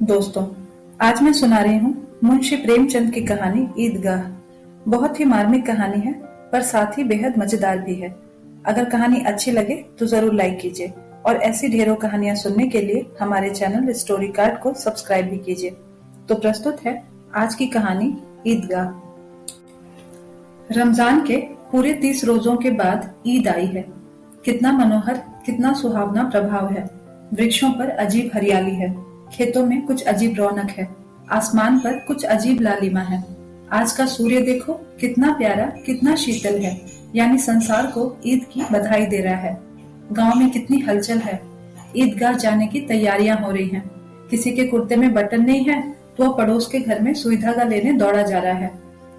दोस्तों, आज मैं सुना रही हूँ मुंशी प्रेमचंद की कहानी ईदगाह। बहुत ही मार्मिक कहानी है, पर साथ ही बेहद मजेदार भी है। अगर कहानी अच्छी लगे तो जरूर लाइक कीजिए और ऐसी ढेरों कहानियां सुनने के लिए हमारे चैनल स्टोरी कार्ड को सब्सक्राइब भी कीजिए। तो प्रस्तुत है आज की कहानी ईदगाह। रमजान के पूरे 30 रोजों के बाद ईद आई है। कितना मनोहर, कितना सुहावना प्रभाव है। वृक्षों पर अजीब हरियाली है, खेतों में कुछ अजीब रौनक है, आसमान पर कुछ अजीब लालिमा है। आज का सूर्य देखो, कितना प्यारा, कितना शीतल है, यानी संसार को ईद की बधाई दे रहा है। गांव में कितनी हलचल है। ईदगाह जाने की तैयारियां हो रही हैं। किसी के कुर्ते में बटन नहीं है तो वह पड़ोस के घर में सुई धागा लेने दौड़ा जा रहा है।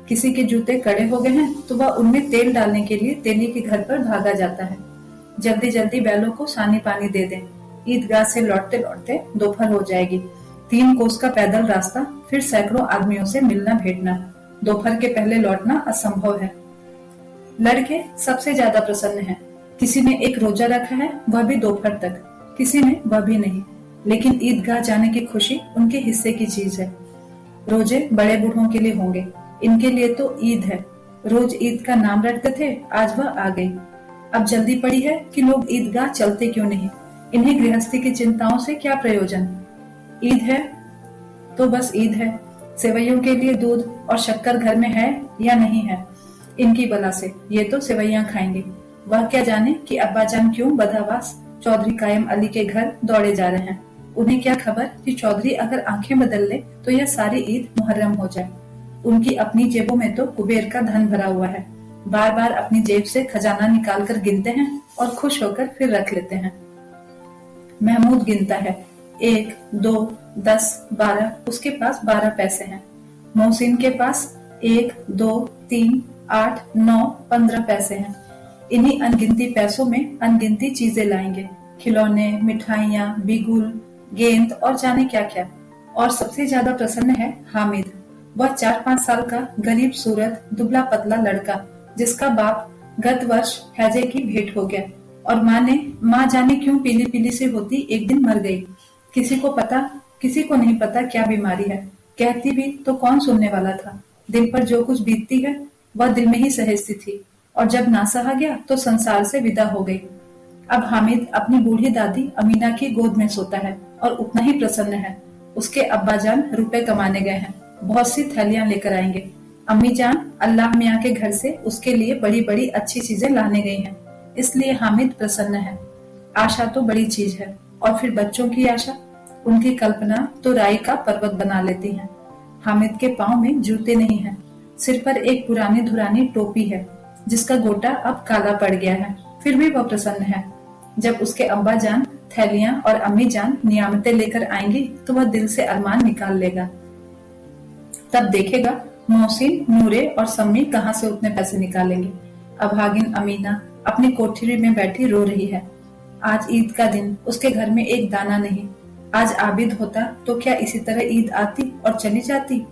किसी के जूते कड़े हो गए हैं तो वह उनमें तेल डालने के लिए तेली के घर पर भागा जाता है। जल्दी जल्दी बैलों को सानी पानी दे दें। ईदगाह से लौटते लौटते दोपहर हो जाएगी। 3 कोस का पैदल रास्ता, फिर सैकड़ों आदमियों से मिलना भेंटना। दोपहर के पहले लौटना असंभव है। लड़के सबसे ज्यादा प्रसन्न हैं। किसी ने एक रोजा रखा है, वह भी दोपहर तक, किसी ने वह भी नहीं। लेकिन ईदगाह जाने की खुशी उनके हिस्से की चीज है। रोजे बड़े बूढ़ों के लिए होंगे, इनके लिए तो ईद है। रोज ईद का नाम रखते थे, आज वह आ गई। अब जल्दी पड़ी है कि लोग ईदगाह चलते क्यों नहीं। इन्हें गृहस्थी की चिंताओं से क्या प्रयोजन। ईद है तो बस ईद है। सेवैयों के लिए दूध और शक्कर घर में है या नहीं है, इनकी बला से ये तो सेवैयां खाएंगे। वह क्या जाने कि अब्बाजान क्यों बदहवास चौधरी कायम अली के घर दौड़े जा रहे हैं। उन्हें क्या खबर कि चौधरी अगर आंखें बदल ले तो यह सारी ईद मुहर्रम हो जाए। उनकी अपनी जेबों में तो कुबेर का धन भरा हुआ है। बार बार अपनी जेब से खजाना निकाल कर गिनते हैं और खुश होकर फिर रख लेते हैं। महमूद गिनता है, 1, 2, 10, 12, उसके पास 12 पैसे हैं। मोहसिन के पास 1, 2, 3, 8, 9, 15 पैसे हैं। इन्हीं अनगिनती पैसों में अनगिनती चीजें लाएंगे, खिलौने, मिठाइयाँ, बिगुल, गेंद और जाने क्या क्या। और सबसे ज्यादा प्रसन्न है हामिद। वह 4-5 साल का गरीब सूरत दुबला पतला लड़का, जिसका बाप गत वर्ष हैजे की भेंट हो गया और माँ जाने क्यों पीली पीली से होती एक दिन मर गई। किसी को नहीं पता क्या बीमारी है। कहती भी तो कौन सुनने वाला था। दिल पर जो कुछ बीतती है वह दिल में ही सहेजती थी, और जब ना सहा गया तो संसार से विदा हो गई। अब हामिद अपनी बूढ़ी दादी अमीना की गोद में सोता है और उतना ही प्रसन्न है। उसके अब्बाजान रुपए कमाने गए हैं, बहुत सी थैलियां लेकर आएंगे। अम्मी जान अल्लाह मियाँ के घर से उसके लिए बड़ी बड़ी अच्छी चीजें लाने गई हैं, इसलिए हामिद प्रसन्न है। आशा तो बड़ी चीज है, और फिर बच्चों की आशा, उनकी कल्पना तो राई का पर्वत बना लेती है। हामिद के पाँव में जूते नहीं हैं, सिर पर एक पुरानी धुरानी टोपी है जिसका गोटा अब काला पड़ गया है, फिर भी वह प्रसन्न है। जब उसके अब्बा जान थैलियां और अम्मी जान नियामतें लेकर आएंगी तो वह दिल से अरमान निकाल लेगा। तब देखेगा मोहसिन, नूरे और सम्मी कहाँ से उतने पैसे निकालेंगे। अभागिन अमीना अपनी कोठरी में बैठी रो रही है। आज ईद का दिन, उसके घर में एक दाना नहीं। आज आबिद होता तो क्या इसी तरह ईद आती और चली जाती।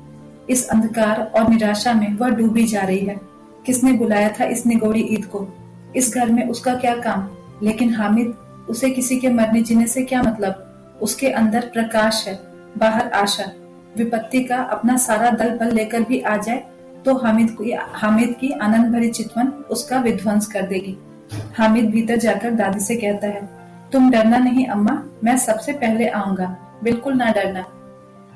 इस अंधकार और निराशा में वह डूबी जा रही है। किसने बुलाया था इस निगोड़ी ईद को। इस घर में उसका क्या काम। लेकिन हामिद, उसे किसी के मरने जीने से क्या मतलब। उसके अंदर प्रकाश है, बाहर आशा। विपत्ति का अपना सारा दल बल लेकर भी आ जाए तो हामिद की आनंद भरी चितवन उसका विध्वंस कर देगी। हामिद भीतर जाकर दादी से कहता है, तुम डरना नहीं अम्मा, मैं सबसे पहले आऊंगा, बिल्कुल ना डरना।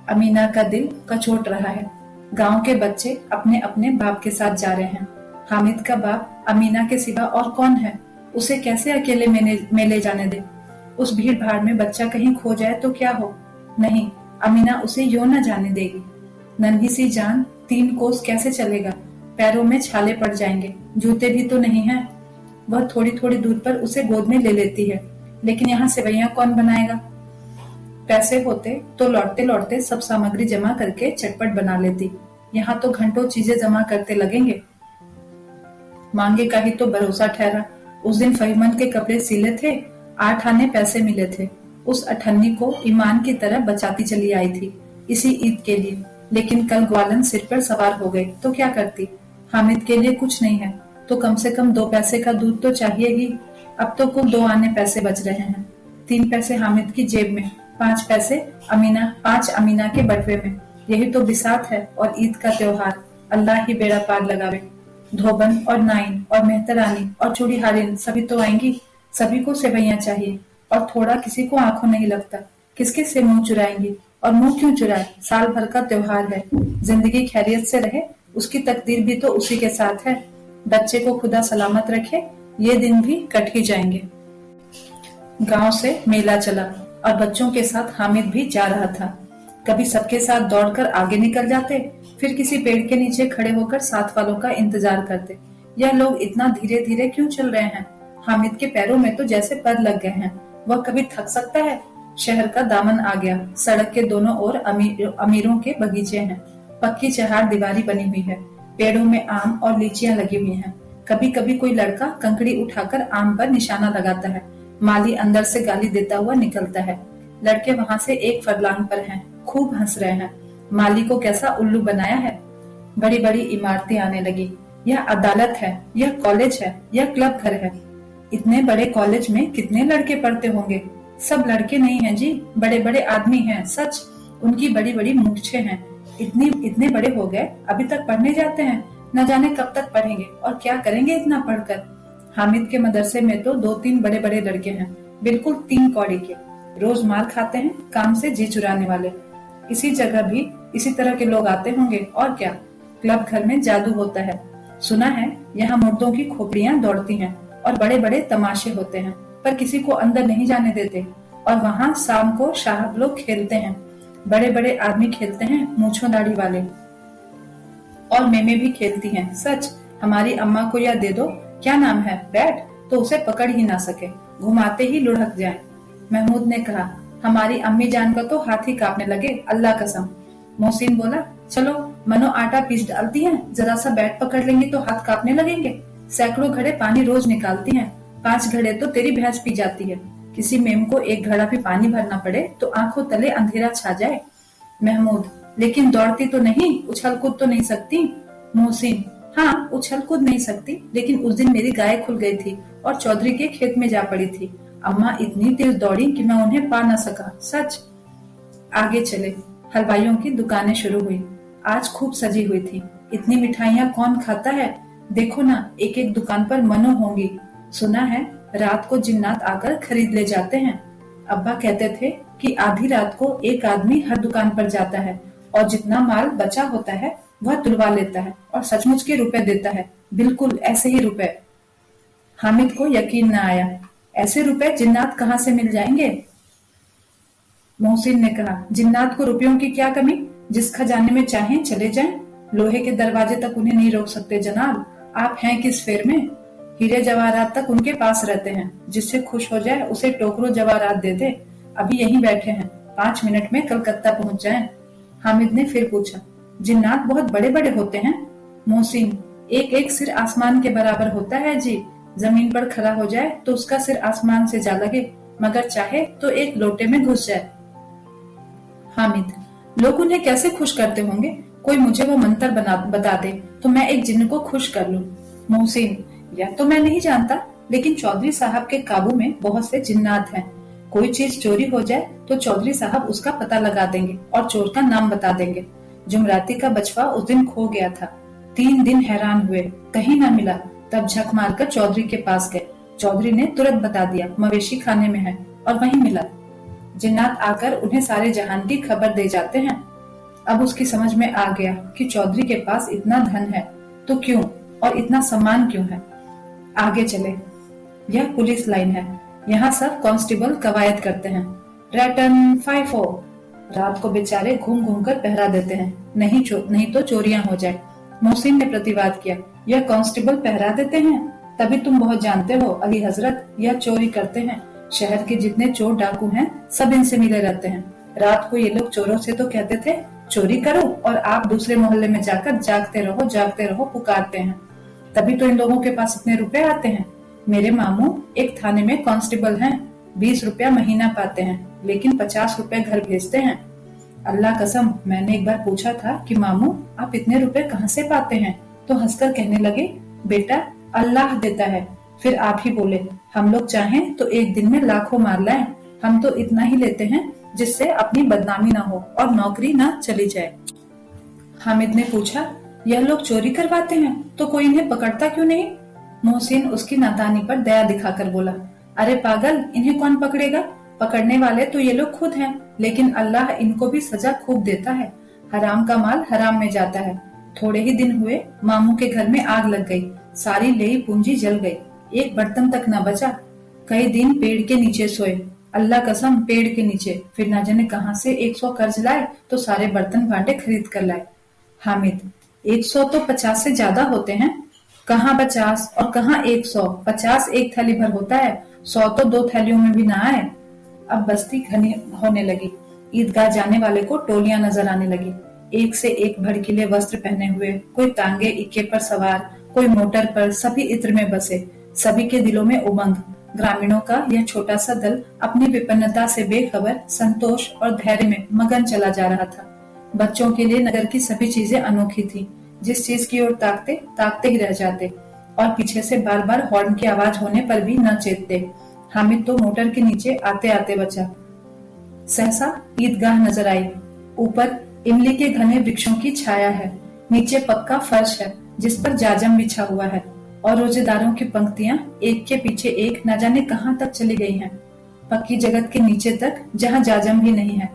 अमीना का दिल कचोट रहा है। गांव के बच्चे अपने अपने बाप के साथ जा रहे हैं। हामिद का बाप अमीना के सिवा और कौन है। उसे कैसे अकेले में ले जाने दे। उस भीड़ भाड़ में बच्चा कहीं खो जाए तो क्या हो। नहीं, अमीना उसे यूं न जाने देगी। नन्ही सी जान 3 कोस कैसे चलेगा। पैरों में छाले पड़ जाएंगे, जूते भी तो नहीं हैं। वह थोड़ी थोड़ी दूर पर उसे गोद में ले लेती है, लेकिन यहाँ सेवैयां कौन बनाएगा। पैसे होते तो लौटते लौटते सब सामग्री जमा करके चटपट बना लेती। यहाँ तो घंटों चीजें जमा करते लगेंगे। मांगे का ही तो भरोसा ठहरा। उस दिन फहीमन के कपड़े सिले थे, 8 आने पैसे मिले थे। उस अठन्नी को ईमान की तरह बचाती चली आई थी इसी ईद के लिए। लेकिन कल ग्वालन सिर पर सवार हो गए तो क्या करती। हामिद के लिए कुछ नहीं है तो कम से कम 2 पैसे का दूध तो चाहिए ही। अब तो कुल 2 आने पैसे बच रहे हैं। 3 पैसे हामिद की जेब में, 5 पैसे अमीना 5 अमीना के बटवे में। यही तो बिसात है और ईद का त्योहार। अल्लाह ही बेड़ा पार लगावे। धोबन और नाइन और मेहतरानी और चूड़ीहारिन सभी तो आएंगी। सभी को सेवैयां चाहिए और थोड़ा किसी को आंखों नहीं लगता। किसके से मुंह चुराएंगी? और मुंह क्यों चुराए? साल भर का त्योहार है। जिंदगी खैरियत से रहे, उसकी तकदीर भी तो उसी के साथ है। बच्चे को खुदा सलामत रखे, ये दिन भी कट ही जाएंगे। गांव से मेला चला और बच्चों के साथ हामिद भी जा रहा था। कभी सबके साथ दौड़कर आगे निकल जाते, फिर किसी पेड़ के नीचे खड़े होकर साथ वालों का इंतजार करते। यह लोग इतना धीरे धीरे क्यों चल रहे हैं? हामिद के पैरों में तो जैसे पर लग गए हैं। वह कभी थक सकता है? शहर का दामन आ गया। सड़क के दोनों ओर अमीरों के बगीचे हैं। पक्की चहार दीवारी बनी हुई है। पेड़ों में आम और लीचियां लगी हुई हैं। कभी कभी कोई लड़का कंकड़ी उठाकर आम पर निशाना लगाता है। माली अंदर से गाली देता हुआ निकलता है। लड़के वहां से एक फरलांग पर हैं, खूब हंस रहे हैं। माली को कैसा उल्लू बनाया है। बड़ी बड़ी इमारतें आने लगी। यह अदालत है, यह कॉलेज है, यह क्लब घर है। इतने बड़े कॉलेज में कितने लड़के पढ़ते होंगे? सब लड़के नहीं हैं जी, बड़े बड़े आदमी हैं। सच, उनकी बड़ी बड़ी मूंछें हैं। इतने बड़े हो गए, अभी तक पढ़ने जाते हैं। न जाने कब तक पढ़ेंगे और क्या करेंगे इतना पढ़कर। हामिद के मदरसे में तो 2-3 बड़े बड़े लड़के हैं, बिल्कुल 3 कौड़ी के। रोज मार खाते हैं, काम से जी चुराने वाले। इसी जगह भी इसी तरह के लोग आते होंगे और क्या। क्लब घर में जादू होता है। सुना है यहाँ मुर्दों की खोपड़ियां दौड़ती हैं और बड़े बड़े तमाशे होते हैं, पर किसी को अंदर नहीं जाने देते। और वहाँ शाम को साहब लोग खेलते हैं। बड़े बड़े आदमी खेलते हैं, मूंछों दाढ़ी वाले। और मेमे भी खेलती हैं। सच, हमारी अम्मा को यह दे दो, क्या नाम है, बैट, तो उसे पकड़ ही ना सके, घुमाते ही लुढ़क जाए। महमूद ने कहा, हमारी अम्मी जान का तो हाथ ही कांपने लगे, अल्लाह कसम। मोहसिन बोला, चलो मनो आटा पीस डालती हैं, जरा सा बैट पकड़ लेंगी तो हाथ कांपने लगेंगे। सैकड़ों घड़े पानी रोज निकालती हैं, 5 घड़े तो तेरी भैंस पी जाती है। किसी मेम को 1 घड़ा भी पानी भरना पड़े तो आंखों तले अंधेरा छा जाए। महमूद, लेकिन दौड़ती तो नहीं, उछल कूद तो नहीं सकती। मोहसिन, हाँ उछल कूद नहीं सकती, लेकिन उस दिन मेरी गाय खुल गई थी और चौधरी के खेत में जा पड़ी थी। अम्मा इतनी तेज दौड़ी कि मैं उन्हें पा न सका। सच। आगे चले। हलवाइयों की दुकानें शुरू हुई। आज खूब सजी हुई थी। इतनी मिठाइयाँ कौन खाता है? देखो ना, एक एक दुकान पर मनो होंगी। सुना है रात को जिन्नात आकर खरीद ले जाते हैं। अब्बा कहते थे कि आधी रात को एक आदमी हर दुकान पर जाता है और जितना माल बचा होता है वह तुलवा लेता है और सचमुच के रुपए देता है। बिल्कुल ऐसे ही रुपए। हामिद को यकीन न आया। ऐसे रुपए जिन्नात कहाँ से मिल जाएंगे? मोहसिन ने कहा, जिन्नात को रुपयों की क्या कमी, जिस खजाने में चाहें चले जाएं। लोहे के दरवाजे तक उन्हें नहीं रोक सकते जनाब। आप हैं किस फेर में? हीरे जवाहरात तक उनके पास रहते हैं। जिससे खुश हो जाए उसे टोकरो जवाहरात दे दे। अभी यहीं बैठे हैं, 5 मिनट में कलकत्ता पहुंच जाएं। हामिद ने फिर पूछा, जिन्नात बहुत बड़े बड़े होते हैं? मोहसिन, एक एक सिर आसमान के बराबर होता है जी। जमीन पर खड़ा हो जाए तो उसका सिर आसमान से जा लगे, मगर चाहे तो एक लोटे में घुस जाए। हामिद, लोग उन्हें कैसे खुश करते होंगे? कोई मुझे वो मंत्र बता दे तो मैं एक जिन्न को खुश कर लूं। मोहसिन, यह तो मैं नहीं जानता, लेकिन चौधरी साहब के काबू में बहुत से जिन्नात हैं। कोई चीज चोरी हो जाए तो चौधरी साहब उसका पता लगा देंगे और चोर का नाम बता देंगे। जुमराती का बचवा उस दिन खो गया था। 3 दिन हैरान हुए, कहीं ना मिला। तब झक मारकर चौधरी के पास गए। चौधरी ने तुरंत बता दिया, मवेशी खाने में है, और वहीं मिला। जिन्नात आकर उन्हें सारे जहान की खबर दे जाते हैं। अब उसकी समझ में आ गया कि चौधरी के पास इतना धन है तो क्यों, और इतना सम्मान क्यों है। आगे चले। यह पुलिस लाइन है। यहाँ सब कांस्टेबल कवायद करते हैं। रैटन 5-4। रात को बेचारे घूम घूम कर पहरा देते हैं, नहीं तो चोरियां हो जाए। मोहसिन ने प्रतिवाद किया, यह कांस्टेबल पहरा देते हैं? तभी तुम बहुत जानते हो अली हजरत, यह चोरी करते हैं। शहर के जितने चोर डाकू हैं सब इनसे मिले रहते हैं। रात को ये लोग चोरों से तो कहते थे चोरी करो, और आप दूसरे मोहल्ले में जाकर जागते रहो पुकारते हैं। तभी तो इन लोगों के पास इतने रुपए आते हैं। मेरे मामू एक थाने में कांस्टेबल हैं, 20 रुपया महीना पाते हैं, लेकिन 50 रुपए घर भेजते हैं। अल्लाह कसम, मैंने एक बार पूछा था कि मामू आप इतने रुपए कहाँ से पाते हैं, तो हंसकर कहने लगे, बेटा अल्लाह देता है। फिर आप ही बोले, हम लोग चाहें तो एक दिन में लाखों मार लाएं, हम तो इतना ही लेते हैं जिससे अपनी बदनामी ना हो और नौकरी ना चली जाए। हामिद ने पूछा, यह लोग चोरी करवाते हैं तो कोई इन्हें पकड़ता क्यों नहीं? मोहसिन उसकी नादानी पर दया दिखाकर बोला, अरे पागल, इन्हें कौन पकड़ेगा? पकड़ने वाले तो ये लोग खुद हैं, लेकिन अल्लाह इनको भी सजा खूब देता है। हराम का माल हराम में जाता है। थोड़े ही दिन हुए, मामू के घर में आग लग गई। सारी लेई पूंजी जल गई, एक बर्तन तक न बचा। कई दिन पेड़ के नीचे सोए, अल्लाह कसम पेड़ के नीचे। फिर न जाने कहां से 100 कर्ज लाए तो सारे बर्तन भांडे खरीद कर लाए। हामिद, 100 तो 50 से ज्यादा होते हैं। कहाँ 50 और कहाँ 100? 50 एक थैली भर होता है, 100 तो 2 थैलियों में भी ना आए। अब बस्ती घनी होने लगी। ईदगाह जाने वाले को टोलियां नजर आने लगी, एक से एक भड़कीले वस्त्र पहने हुए। कोई तांगे इक्के पर सवार, कोई मोटर पर, सभी इत्र में बसे। सभी के दिलों में उमंग। ग्रामीणों का यह छोटा सा दल अपनी विपन्नता से बेखबर संतोष और धैर्य में मगन चला जा रहा था। बच्चों के लिए नगर की सभी चीजें अनोखी थी। जिस चीज की ओर ताकते ताकते ही रह जाते और पीछे से बार बार हॉर्न की आवाज होने पर भी न चेतते। हामिद तो मोटर के नीचे आते आते बचा। सहसा ईदगाह नजर आई। ऊपर इमली के घने वृक्षों की छाया है, नीचे पक्का फर्श है जिस पर जाजम बिछा हुआ है और रोजेदारों की पंक्तियां एक के पीछे एक न जाने कहां तक चली गई हैं। पक्की जगत के नीचे तक, जहां जाजम भी नहीं है।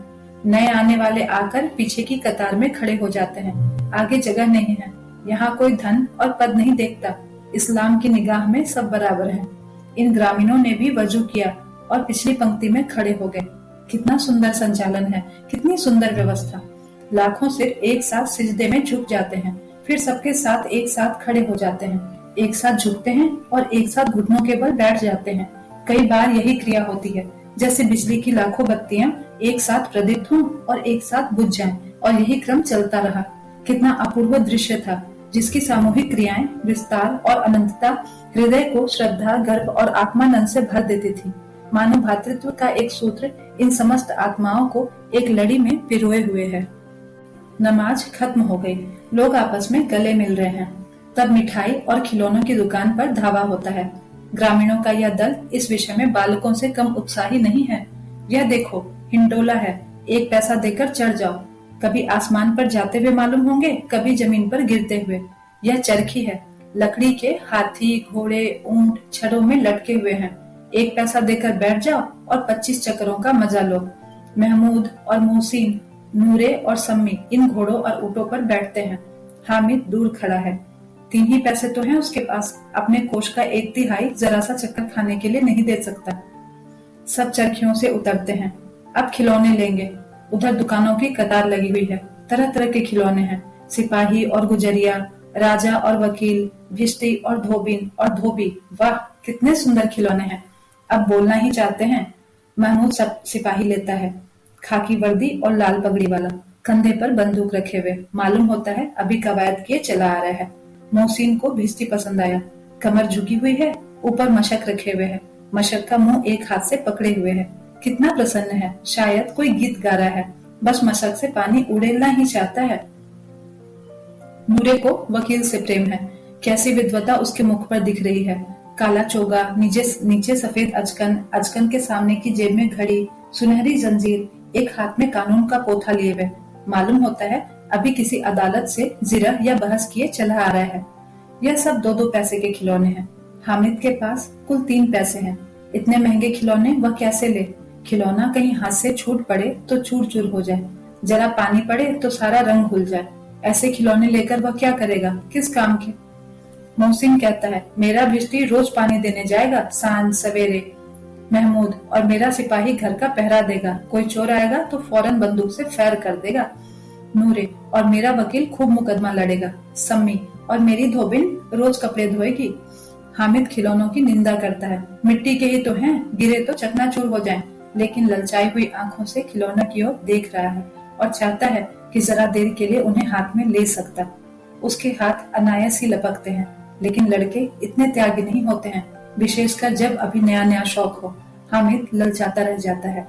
नए आने वाले आकर पीछे की कतार में खड़े हो जाते हैं। आगे जगह नहीं है। यहाँ कोई धन और पद नहीं देखता। इस्लाम की निगाह में सब बराबर हैं। इन ग्रामीणों ने भी वजू किया और पिछली पंक्ति में खड़े हो गए। कितना सुंदर संचालन है, कितनी सुंदर व्यवस्था। लाखों सिर एक साथ सिजदे में झुक जाते हैं, फिर सबके साथ एक साथ खड़े हो जाते हैं, एक साथ झुकते हैं और एक साथ घुटनों के बल बैठ जाते हैं। कई बार यही क्रिया होती है, जैसे बिजली की लाखों बत्तियां एक साथ प्रदीप्त हों और एक साथ बुझ जाएं, और यही क्रम चलता रहा। कितना अपूर्व दृश्य था, जिसकी सामूहिक क्रियाएं, विस्तार और अनंतता हृदय को श्रद्धा, गर्व और आत्मानंद से भर देती थी। मानव भातृत्व का एक सूत्र इन समस्त आत्माओं को एक लड़ी में पिरोए हुए है। नमाज खत्म हो गई, लोग आपस में गले मिल रहे हैं। तब मिठाई और खिलौनों की दुकान पर धावा होता है। ग्रामीणों का यह दल इस विषय में बालकों से कम उत्साही नहीं है। यह देखो, हिंडोला है, 1 पैसा देकर चढ़ जाओ। कभी आसमान पर जाते हुए मालूम होंगे, कभी जमीन पर गिरते हुए। यह चरखी है, लकड़ी के हाथी, घोड़े, ऊंट छड़ों में लटके हुए हैं। 1 पैसा देकर बैठ जाओ और 25 चक्करों का मजा लो। महमूद और मोहसिन, नूरे और सम्मी इन घोड़ों और ऊँटों पर बैठते हैं। हामिद दूर खड़ा है। 3 ही पैसे तो हैं उसके पास, अपने कोष का 1/3 जरा सा चक्कर खाने के लिए नहीं दे सकता। सब चरखियों से उतरते हैं। अब खिलौने लेंगे। उधर दुकानों की कतार लगी हुई है, तरह तरह के खिलौने हैं। सिपाही और गुजरिया, राजा और वकील, भिश्ती और धोबिन और धोबी। वाह, कितने सुंदर खिलौने हैं। अब बोलना ही चाहते हैं। महमूद सब सिपाही लेता है, खाकी वर्दी और लाल पगड़ी वाला, कंधे पर बंदूक रखे हुए। मालूम होता है अभी कवायद किए चला आ रहा है। मोहसिन को भिश्ती पसंद आया। कमर झुकी हुई है, ऊपर मशक रखे हुए है। मशक का मुंह एक हाथ से पकड़े हुए है। कितना प्रसन्न है, शायद कोई गीत गा रहा है। बस मशक से पानी उड़ेलना ही चाहता है। नूरे को वकील से प्रेम है। कैसी विद्वता उसके मुख पर दिख रही है। काला चोगा, नीचे सफेद अचकन, अचकन के सामने की जेब में घड़ी, सुनहरी जंजीर, एक हाथ में कानून का पोथा लिए हुए। मालूम होता है अभी किसी अदालत से जिरह या बहस किए चला आ रहा है। यह सब 2-2 पैसे के खिलौने हैं। हामिद के पास कुल 3 पैसे हैं। इतने महंगे खिलौने वह कैसे ले? खिलौना कहीं हाथ से छूट पड़े तो चूर चूर हो जाए, जरा पानी पड़े तो सारा रंग घुल जाए। ऐसे खिलौने लेकर वह क्या करेगा, किस काम के? मोहसिन कहता है, मेरा भिश्ती रोज पानी देने जाएगा, सांझ सवेरे। महमूद, और मेरा सिपाही घर का पहरा देगा, कोई चोर आएगा तो फौरन बंदूक से फैर कर देगा। नूरे, और मेरा वकील खूब मुकदमा लड़ेगा। सम्मी, और मेरी धोबिन रोज कपड़े धोएगी। हामिद खिलौनों की निंदा करता है। मिट्टी के ही तो हैं, गिरे तो चकनाचूर हो जाएं। लेकिन ललचाई हुई आंखों से खिलौनों की ओर देख रहा है और चाहता है कि जरा देर के लिए उन्हें हाथ में ले सकता। उसके हाथ अनायास ही लपकते हैं, लेकिन लड़के इतने त्यागी नहीं होते हैं, विशेषकर जब अभी नया नया शौक हो। हामिद ललचाता रह जाता है।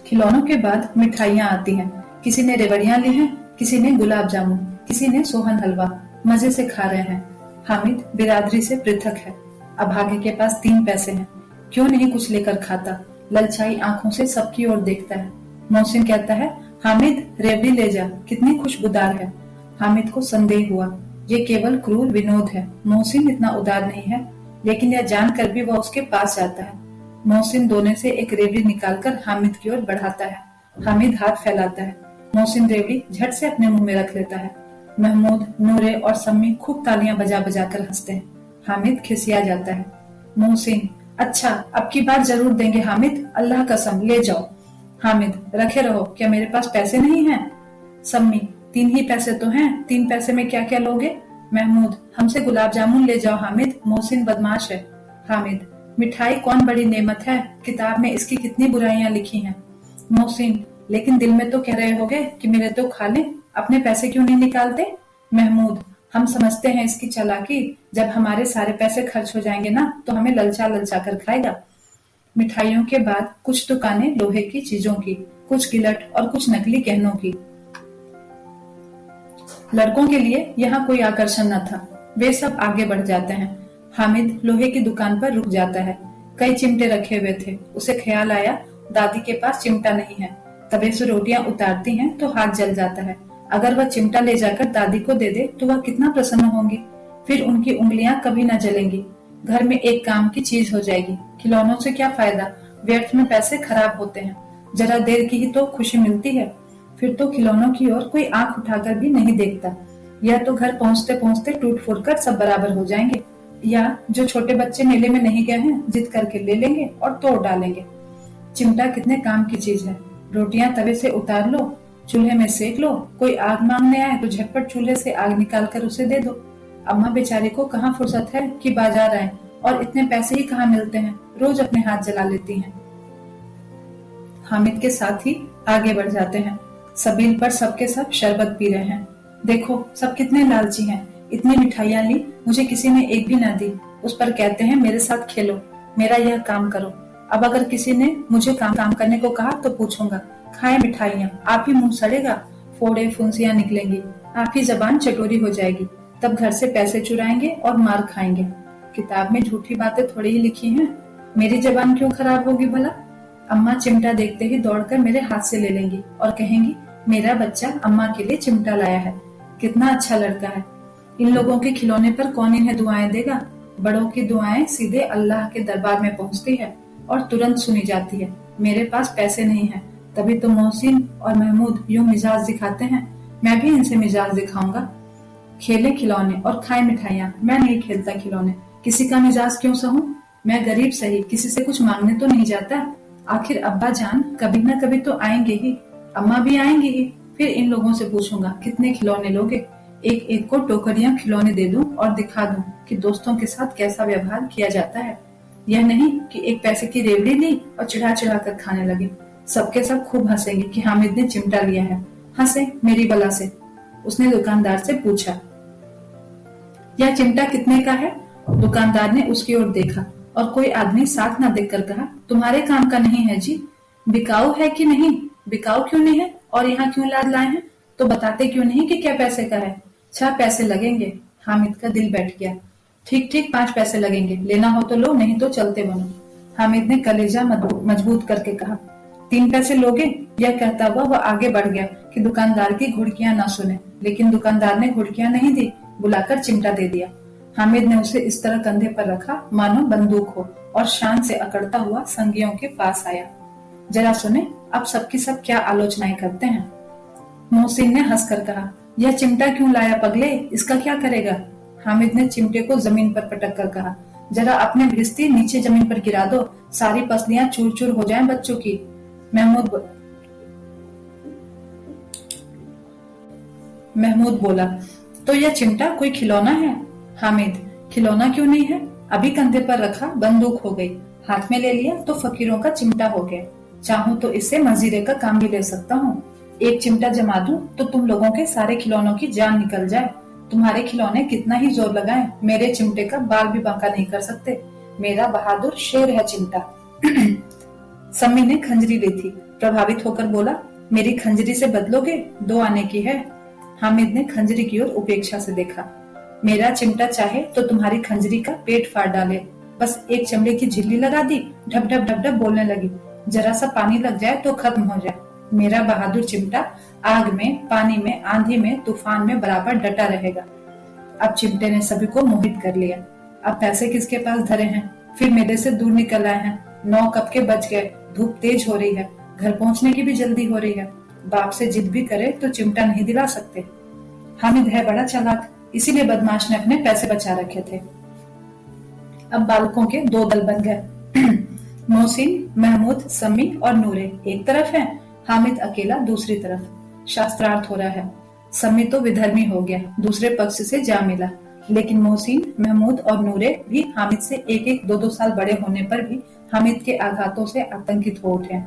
खिलौनों के बाद मिठाइयाँ आती हैं। किसी ने रेवड़ियां ली हैं, किसी ने गुलाब जामुन, किसी ने सोहन हलवा। मजे से खा रहे हैं। हामिद बिरादरी से पृथक है। अभागे के पास 3 पैसे हैं, क्यों नहीं कुछ लेकर खाता? ललचाई आंखों से सबकी ओर देखता है। मोहसिन कहता है, हामिद रेवड़ी ले जा, कितनी खुशबूदार है। हामिद को संदेह हुआ, ये केवल क्रूर विनोद है, मोहसिन इतना उदार नहीं है, लेकिन यह जानकर भी वह उसके पास जाता है। मोहसिन दोने से एक रेवड़ी निकालकर हामिद की ओर बढ़ाता है। हामिद हाथ फैलाता है। मोहसिन रेवड़ी झट से अपने मुंह में रख लेता है। महमूद, नूरे और सम्मी खूब तालियां बजा बजा कर हंसते हैं। हामिद खिसिया जाता है। मोहसिन, अच्छा अब की बार जरूर देंगे हामिद, अल्लाह कसम ले जाओ। हामिद, रखे रहो, क्या मेरे पास पैसे नहीं हैं? सम्मी, 3 ही पैसे तो हैं, 3 पैसे में क्या क्या लोगे? महमूद, हमसे गुलाब जामुन ले जाओ हामिद, मोहसिन बदमाश है। हामिद, मिठाई कौन बड़ी नेमत है, किताब में इसकी कितनी बुराइयां लिखी हैं। मोहसिन, लेकिन दिल में तो कह रहे होगे कि मेरे तो खा ले, अपने पैसे क्यों नहीं निकालते? महमूद, हम समझते हैं इसकी चालाकी, जब हमारे सारे पैसे खर्च हो जाएंगे ना तो हमें ललचा ललचा कर खाएगा। मिठाइयों के बाद कुछ दुकानें लोहे की चीजों की, कुछ गिलट और कुछ नकली गहनों की। लड़कों के लिए यहाँ कोई आकर्षण न था, वे सब आगे बढ़ जाते हैं। हामिद लोहे की दुकान पर रुक जाता है। कई चिमटे रखे हुए थे। उसे ख्याल आया, दादी के पास चिमटा नहीं है। तवे से रोटियां उतारती हैं तो हाथ जल जाता है। अगर वह चिमटा ले जाकर दादी को दे दे तो वह कितना प्रसन्न होंगी, फिर उनकी उंगलियां कभी न जलेंगी। घर में एक काम की चीज हो जाएगी। खिलौनों से क्या फायदा, व्यर्थ में पैसे खराब होते हैं। जरा देर की ही तो खुशी मिलती है, फिर तो खिलौनों की ओर कोई आंख उठाकर भी नहीं देखता। यह तो घर पहुंचते पहुंचते टूट फूट कर सब बराबर हो जाएंगे, या जो छोटे बच्चे मेले में नहीं गए हैं जिद करके ले लेंगे और तोड़ डालेंगे। चिमटा कितने काम की चीज है। रोटियां तवे से उतार लो, चूल्हे में सेक लो, कोई आग मांगने आए तो झटपट चूल्हे से आग निकाल कर उसे दे दो। अम्मा बेचारी को कहाँ फुर्सत है कि बाजार आए, और इतने पैसे ही कहाँ मिलते हैं, रोज अपने हाथ जला लेती हैं। हामिद के साथ ही आगे बढ़ जाते हैं। सबील पर सबके सब शरबत पी रहे हैं। देखो सब कितने लालची हैं, इतनी मिठाइयां ली, मुझे किसी ने एक भी ना दी। उस पर कहते हैं मेरे साथ खेलो, मेरा यह काम करो। अब अगर किसी ने मुझे काम करने को कहा तो पूछूंगा, खाए मिठाइयां, आप ही मुंह सड़ेगा, फोड़े फुंसियां निकलेंगी, आप ही जबान चटोरी हो जाएगी, तब घर से पैसे चुराएंगे और मार खाएंगे। किताब में झूठी बातें थोड़ी ही लिखी हैं, मेरी जबान क्यों खराब होगी भला? अम्मा चिमटा देखते ही दौड़कर मेरे हाथ से ले लेंगी और कहेंगी, मेरा बच्चा अम्मा के लिए चिमटा लाया है, कितना अच्छा लड़का है। इन लोगों के खिलौने पर कौन इन्हें दुआएं देगा? बड़ों की दुआएं सीधे अल्लाह के दरबार में पहुंचती है और तुरंत सुनी जाती है। मेरे पास पैसे नहीं है, तभी तो मोहसिन और महमूद यूं मिजाज दिखाते हैं, मैं भी इनसे मिजाज दिखाऊंगा। खेले खिलौने और खाए मिठाइयाँ, मैं नहीं खेलता खिलौने, किसी का मिजाज क्यों सहूं? मैं गरीब सही, किसी से कुछ मांगने तो नहीं जाता। आखिर अब्बा जान कभी न कभी तो आएंगे ही, अम्मा भी आएंगी ही, फिर इन लोगों से पूछूंगा कितने खिलौने लोगे। एक एक को टोकरियां खिलौने दे दूं और दिखा दूं कि दोस्तों के साथ कैसा व्यवहार किया जाता है। यह नहीं कि एक पैसे की रेवड़ी ली और चिढ़ा चिढ़ा कर खाने लगे। सबके सब खूब हंसेंगे कि हामिद ने चिमटा लिया है। हंसे मेरी बला से। उसने दुकानदार से पूछा, यह चिमटा कितने का है? दुकानदार ने उसकी ओर देखा और कोई आदमी साथ न देखकर कहा, तुम्हारे काम का नहीं है जी। बिकाऊ है कि नहीं? बिकाऊ क्यों नहीं है और यहाँ क्यों लाद लाए हैं? तो बताते क्यों नहीं कि क्या पैसे का है? 6 पैसे लगेंगे। हामिद का दिल बैठ गया। ठीक ठीक 5 पैसे लगेंगे, लेना हो तो लो, नहीं तो चलते बनो। हामिद ने कलेजा मजबूत करके कहा, 3 पैसे लोगे? यह कहता हुआ वह आगे बढ़ गया कि दुकानदार की घुड़कियां ना सुने, लेकिन दुकानदार ने घुड़कियां नहीं दी, बुलाकर चिमटा दे दिया। हामिद ने उसे इस तरह कंधे पर रखा मानो बंदूक हो और शान से अकड़ता हुआ संगियों के पास आया। जरा सुने अब सबकी सब क्या आलोचनाएं करते हैं। मोहसिन ने हंसकर कहा, यह चिमटा क्यों लाया पगले, इसका क्या करेगा? हामिद ने चिमटे को जमीन पर पटक कर कहा, जरा अपने भिस्ती नीचे जमीन पर गिरा दो, सारी पसलियां चूर चूर हो जाएं बच्चों की। महमूद बोला, तो यह चिमटा कोई खिलौना है? हामिद, खिलौना क्यों नहीं है, अभी कंधे पर रखा बंदूक हो गई, हाथ में ले लिया तो फकीरों का चिमटा हो गया। चाहूं तो इससे मजीरे का काम भी ले सकता हूँ। एक चिमटा जमा दूं तो तुम लोगों के सारे खिलौनों की जान निकल जाए। तुम्हारे खिलौने कितना ही जोर लगाएं, मेरे चिमटे का बाल भी बांका नहीं कर सकते। मेरा बहादुर शेर है चिमटा। सम्मी ने खंजरी ली थी, प्रभावित होकर बोला, मेरी खंजरी से बदलोगे? 2 आने की है। हामिद ने खंजरी की ओर उपेक्षा से देखा। मेरा चिमटा चाहे तो तुम्हारी खंजरी का पेट फाड़ डाले। बस एक चमड़े की झिल्ली लगा दी, ढप ढप ढप ढप बोलने लगी। जरा सा पानी लग जाए तो खत्म हो जाए। मेरा बहादुर चिमटा आग में, पानी में, आंधी में, तूफान में बराबर डटा रहेगा। अब चिमटे ने सभी को मोहित कर लिया। अब पैसे किसके पास धरे हैं, फिर मेले से दूर निकल आए हैं। 9 कब के बज गए, धूप तेज हो रही है, घर पहुंचने की भी जल्दी हो रही है। बाप से जिद भी करे तो चिमटा नहीं दिला सकते। हामिद है बड़ा चालाक, इसीलिए बदमाश ने अपने पैसे बचा रखे थे। अब बालकों के 2 दल बन गए। मोहसिन, महमूद, सम्मी और नूरे एक तरफ हैं, हामिद अकेला दूसरी तरफ। शास्त्रार्थ हो रहा है। सम्मी तो विधर्मी हो गया, दूसरे पक्ष से जा मिला, लेकिन मोहसिन, महमूद और नूरे भी हामिद से 1-1, 2-2 साल बड़े होने पर भी हामिद के आघातों से आतंकित हो उठे।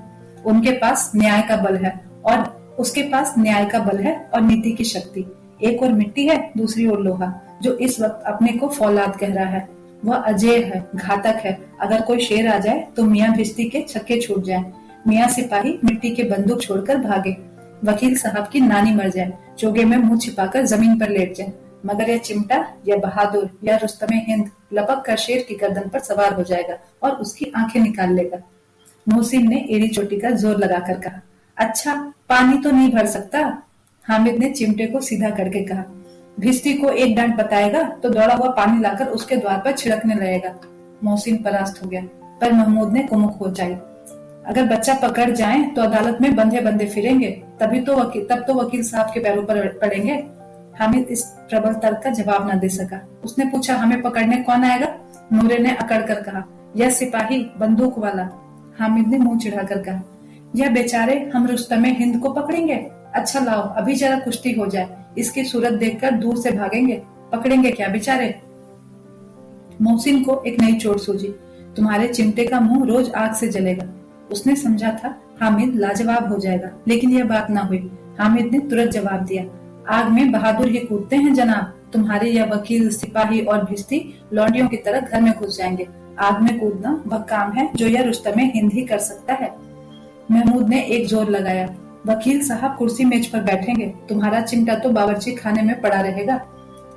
उनके पास न्याय का बल है और उसके पास न्याय का बल है और नीति की शक्ति। एक और मिट्टी है, दूसरी ओर लोहा, जो इस वक्त अपने को फौलाद कह रहा है। वह अजेय है, घातक है। अगर कोई शेर आ जाए तो मियाँ भिश्ती के छक्के छूट जाएं, मियाँ सिपाही मिट्टी के बंदूक छोड़कर भागे, वकील साहब की नानी मर जाए, चोगे में मुंह छिपाकर जमीन पर लेट जाए, मगर यह चिमटा या बहादुर या रुस्तमे हिंद लपक कर शेर की गर्दन पर सवार हो जाएगा और उसकी आंखें निकाल लेगा। मोहसिन ने एड़ी चोटी का जोर लगाकर कहा, अच्छा पानी तो नहीं भर सकता। हामिद ने चिमटे को सीधा करके कहा, भिश्ती को एक डांट बताएगा तो दौड़ा हुआ पानी लाकर उसके द्वार पर छिड़कने लगेगा। मोहसिन परास्त हो गया, पर महमूद ने कुमुक हो जाई। अगर बच्चा पकड़ जाए तो अदालत में बंधे बंधे फिरेंगे, तब तो वकील साहब के पैरों पर पड़ेंगे। हामिद इस प्रबल तर्क का जवाब न दे सका। उसने पूछा, हमें पकड़ने कौन आएगा? नूरे ने अकड़ कर कहा, यह सिपाही, बंदूक वाला। हामिद ने मुंह चिढ़ाकर कहा, यह बेचारे हम रुस्तमे हिंद को पकड़ेंगे? अच्छा लाओ अभी जरा कुश्ती हो जाए, इसकी सूरत देखकर दूर से भागेंगे, पकड़ेंगे क्या बेचारे? मोहसिन को एक नई चोट सूझी, तुम्हारे चिमटे का मुंह रोज आग से जलेगा। उसने समझा था हामिद लाजवाब हो जाएगा, लेकिन यह बात ना हुई। हामिद ने तुरंत जवाब दिया, आग में बहादुर ही कूदते हैं जनाब। तुम्हारे यह वकील, सिपाही और भिश्ती लौंडियों की तरह घर में घुस जाएंगे। आग में कूदना वह काम है जो यह रुस्तमे हिंद ही कर सकता है। महमूद ने एक जोर लगाया, वकील साहब कुर्सी मेज पर बैठेंगे, तुम्हारा चिमटा तो बावर्ची खाने में पड़ा रहेगा।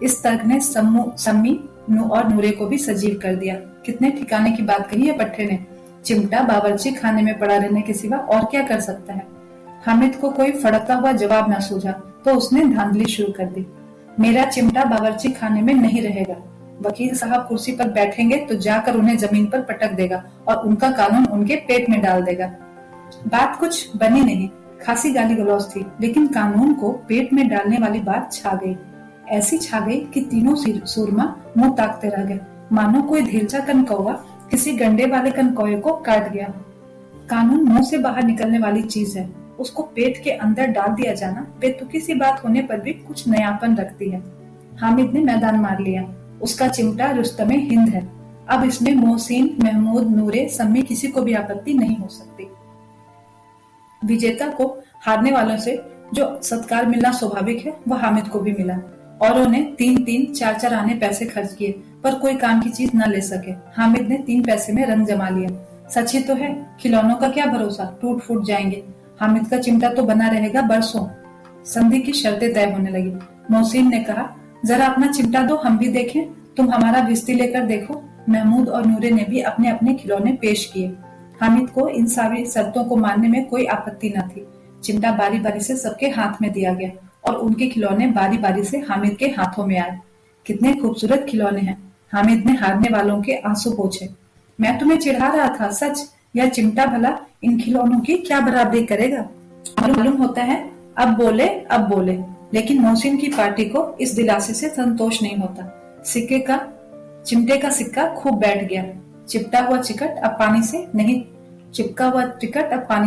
इस तर्क ने सम्मी और नूरे को भी सजीव कर दिया। कितने ठिकाने की बात कही है पट्टे ने। चिमटा बावर्ची खाने में पड़ा रहने के सिवा और क्या कर सकता है? हामिद को कोई फड़कता हुआ जवाब न सूझा तो उसने धांधली शुरू कर दी, मेरा चिमटा बावर्ची खाने में नहीं रहेगा। वकील साहब कुर्सी पर बैठेंगे तो जाकर उन्हें जमीन पर पटक देगा और उनका कानून उनके पेट में डाल देगा। बात कुछ बनी नहीं, खासी गाली गलौज थी, लेकिन कानून को पेट में डालने वाली बात छा गई। ऐसी छा गई कि तीनों सूरमा मुंह ताकते रह गए, मानो कोई धीरचा कनकौवा किसी गंडे वाले कनकौए को काट गया। कानून मुंह से बाहर निकलने वाली चीज है, उसको पेट के अंदर डाल दिया जाना बेतुकी सी बात होने पर भी कुछ नयापन रखती है। हामिद ने मैदान मार लिया, उसका चिमटा रुस्तमे हिंद है। अब इसमें मोहसिन, महमूद, नूरे, सम्मी किसी को भी आपत्ति नहीं हो सकती। विजेता को हारने वालों से जो सत्कार मिलना स्वाभाविक है, वह हामिद को भी मिला। औरों ने 3-3, 4-4 आने पैसे खर्च किए, पर कोई काम की चीज न ले सके। हामिद ने 3 पैसे में रंग जमा लिया। सच ही तो है, खिलौनों का क्या भरोसा, टूट फूट जाएंगे। हामिद का चिमटा तो बना रहेगा बरसों। संधि की शर्तें तय होने लगी। मोहसिन ने कहा, जरा अपना चिमटा दो, हम भी देखें। तुम हमारा भिश्ती लेकर देखो। महमूद और नूरे ने भी अपने अपने खिलौने पेश किए। हामिद को इन सारी शर्तों को मानने में कोई आपत्ति न थी। चिमटा बारी बारी से सबके हाथ में दिया गया और उनके खिलौने बारी बारी से हामिद के हाथों में आए। कितने खूबसूरत खिलौने हैं। हामिद ने हारने वालों के आंसू पोंछे। मैं तुम्हें चिढ़ा रहा था, सच। यह चिमटा भला इन खिलौनों की क्या बराबरी करेगा? मालूम होता है अब बोले, लेकिन मोहसिन की पार्टी को इस दिलासे से संतोष नहीं होता। चिमटे का सिक्का खूब बैठ गया। चिपका हुआ टिकट अब पानी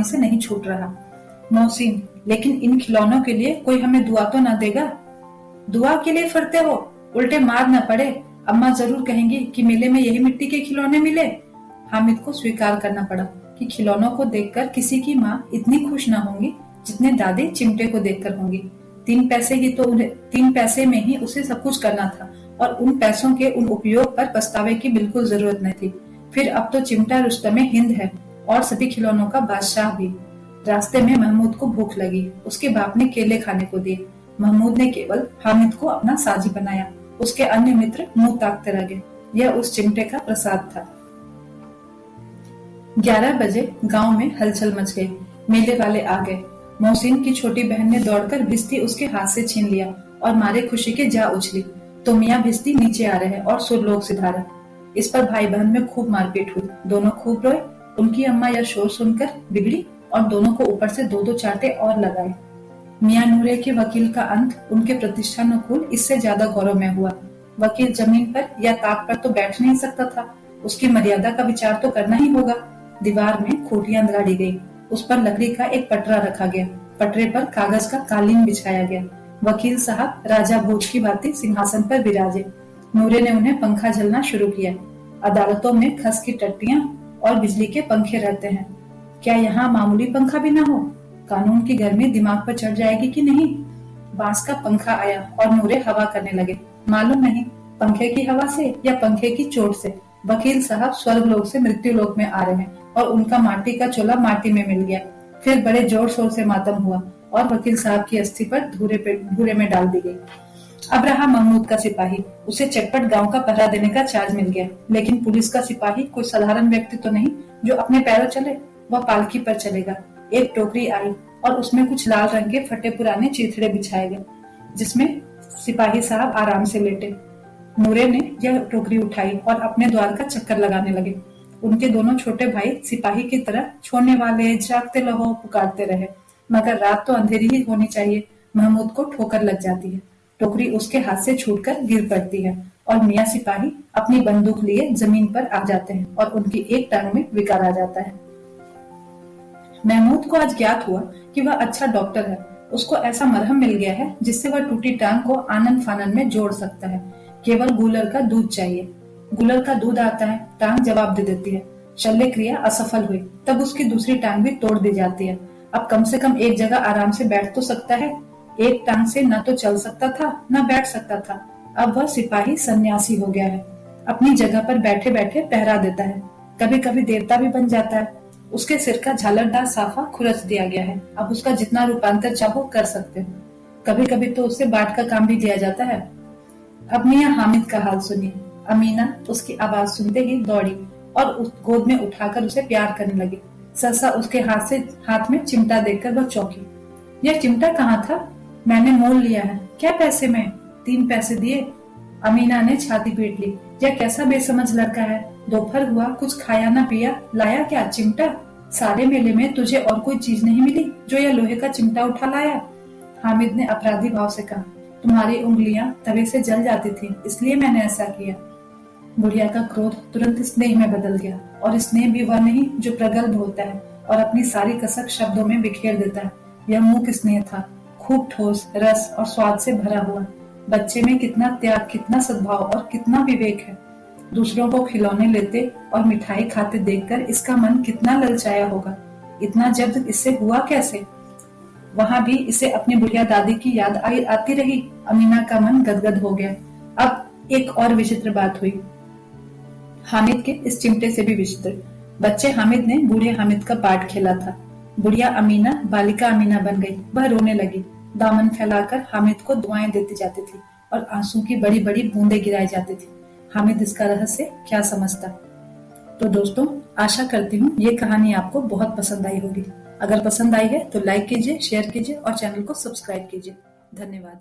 से नहीं छूट रहा। मोहसिन, लेकिन इन खिलौनों के लिए कोई हमें दुआ तो न देगा? दुआ के लिए फरते हो, उल्टे मार न पड़े। अम्मा जरूर कहेंगी कि मेले में यही मिट्टी के खिलौने मिले। हामिद को स्वीकार करना पड़ा कि खिलौनों को देखकर किसी की माँ इतनी खुश न होंगी जितने दादी चिमटे को देखकर होंगी। 3 पैसे में ही उसे सब कुछ करना था और उन पैसों के उन उपयोग पर पछतावे की बिल्कुल जरूरत नहीं थी। फिर अब तो चिमटा रुस्तमे हिंद है और सभी खिलौनों का बादशाह भी। रास्ते में महमूद को भूख लगी। उसके बाप ने केले खाने को दिए। महमूद ने केवल हामिद को अपना साजी बनाया। उसके अन्य मित्र मुंह ताकते रह गए। यह उस चिमटे का प्रसाद था। 11 बजे गांव में हलचल मच गई। मेले वाले आ गए। मोहसिन की छोटी बहन ने दौड़कर भिश्ती उसके हाथ से छीन लिया और मारे खुशी के जा उछली तो मियाँ भिश्ती नीचे आ रहे और सुरलोक सिधारा। इस पर भाई बहन में खूब मारपीट हुई। दोनों खूब रोए। उनकी अम्मा यह शोर सुनकर बिगड़ी और दोनों को ऊपर से दो दो चांटे और लगाए। मियाँ नूरे के वकील का अंत उनके प्रतिष्ठानुकूल इससे ज्यादा गौरव में हुआ। वकील जमीन पर या ताक पर तो बैठ नहीं सकता था। उसकी मर्यादा का विचार तो करना ही होगा। दीवार में खूंटियां गाड़ी गई। उस पर लकड़ी का एक पटरा रखा गया। पटरे पर कागज का कालीन बिछाया गया। वकील साहब राजा भोज की भांति सिंहासन पर विराजे। नूरे ने उन्हें पंखा झलना शुरू किया। अदालतों में खस की टट्टियां और बिजली के पंखे रहते हैं, क्या यहाँ मामूली पंखा भी ना हो? कानून की गर्मी दिमाग पर चढ़ जाएगी कि नहीं? बांस का पंखा आया और नूरे हवा करने लगे। मालूम नहीं पंखे की हवा से या पंखे की चोट से वकील साहब स्वर्ग लोक से मृत्यु लोक में आ रहे हैं और उनका माटी का चोला माटी में मिल गया। फिर बड़े जोर शोर से मातम हुआ और वकील साहब की अस्थि पर धूरे में डाल दी गई। अब रहा महमूद का सिपाही। उसे चटपट गांव का पहरा देने का चार्ज मिल गया। लेकिन पुलिस का सिपाही कोई साधारण व्यक्ति तो नहीं जो अपने पैरों चले। वह पालकी पर चलेगा। एक टोकरी आई और उसमें कुछ लाल रंग के फटे पुराने चीथड़े बिछाए गए, जिसमें सिपाही साहब आराम से लेटे। नूरे ने यह टोकरी उठाई और अपने द्वार का चक्कर लगाने लगे। उनके दोनों छोटे भाई सिपाही की तरह छोड़ने वाले जागते रहो पुकारते रहे, मगर रात तो अंधेरी ही होनी चाहिए। महमूद को ठोकर लग जाती है। टोकरी उसके हाथ से छूटकर गिर पड़ती है और मियाँ सिपाही अपनी बंदूक लिए जमीन पर आ जाते हैं और उनकी एक टांग में विकार आ जाता है। महमूद को आज ज्ञात हुआ कि वह अच्छा डॉक्टर है। उसको ऐसा मरहम मिल गया है जिससे वह टूटी टांग को आनन फानन में जोड़ सकता है। केवल गूलर का दूध चाहिए। गूलर का दूध आता है, टांग जवाब दे देती है। शल्य क्रिया असफल हुई, तब उसकी दूसरी टांग भी तोड़ दी जाती है। अब कम से कम एक जगह आराम से बैठ तो सकता है। एक टांग से न तो चल सकता था न बैठ सकता था। अब वह सिपाही सन्यासी हो गया है। अपनी जगह पर बैठे बैठे पहरा देता है। कभी कभी देवता भी बन जाता है। उसके सिर का झालरदार साफा खुरच दिया गया है। अब उसका जितना रूपांतर चाहो कर सकते हो। कभी कभी तो उसे बाट का काम भी दिया जाता है। अब मियाँ हामिद का हाल सुनिए। अमीना उसकी आवाज सुनते ही दौड़ी और उस गोद में उठाकर उसे प्यार करने लगी। सहसा उसके हाथ में चिमटा देखकर वह चौंकी। यह चिमटा कहाँ था? मैंने मोल लिया है। क्या पैसे में? 3 पैसे दिए। अमीना ने छाती पीट ली। यह कैसा बेसमझ लड़का है। दोपहर हुआ, कुछ खाया न पिया, लाया क्या चिमटा? सारे मेले में तुझे और कोई चीज नहीं मिली जो यह लोहे का चिमटा उठा लाया? हामिद ने अपराधी भाव से कहा। तुम्हारी उंगलियां तवे से जल जाती थी, इसलिए मैंने ऐसा किया। बुढ़िया का क्रोध तुरंत स्नेह में बदल गया, और स्नेह भी वह नहीं जो प्रगल्भ होता है और अपनी सारी कसक शब्दों में बिखेर देता है। यह मूक स्नेह था, खूब ठोस, रस और स्वाद से भरा हुआ। बच्चे में कितना त्याग, कितना सद्भाव और कितना विवेक है। दूसरों को खिलौने लेते और मिठाई खाते देखकर इसका मन कितना ललचाया होगा। इतना जब्त इससे हुआ कैसे? वहां भी इसे अपनी बुढ़िया दादी की याद आती रही। अमीना का मन गदगद हो गया। अब एक और विचित्र बात हुई, हामिद के इस चिमटे से भी विचित्र। बच्चे हामिद ने बूढ़े हामिद का पार्ट खेला था। बुढ़िया अमीना बालिका अमीना बन गई। वह रोने लगी। दामन फैलाकर हामिद को दुआएं देती जाती थी और आंसू की बड़ी बड़ी बूंदें गिराई जाती थी। हामिद इसका रहस्य क्या समझता? तो दोस्तों, आशा करती हूँ ये कहानी आपको बहुत पसंद आई होगी। अगर पसंद आई है तो लाइक कीजिए, शेयर कीजिए और चैनल को सब्सक्राइब कीजिए। धन्यवाद।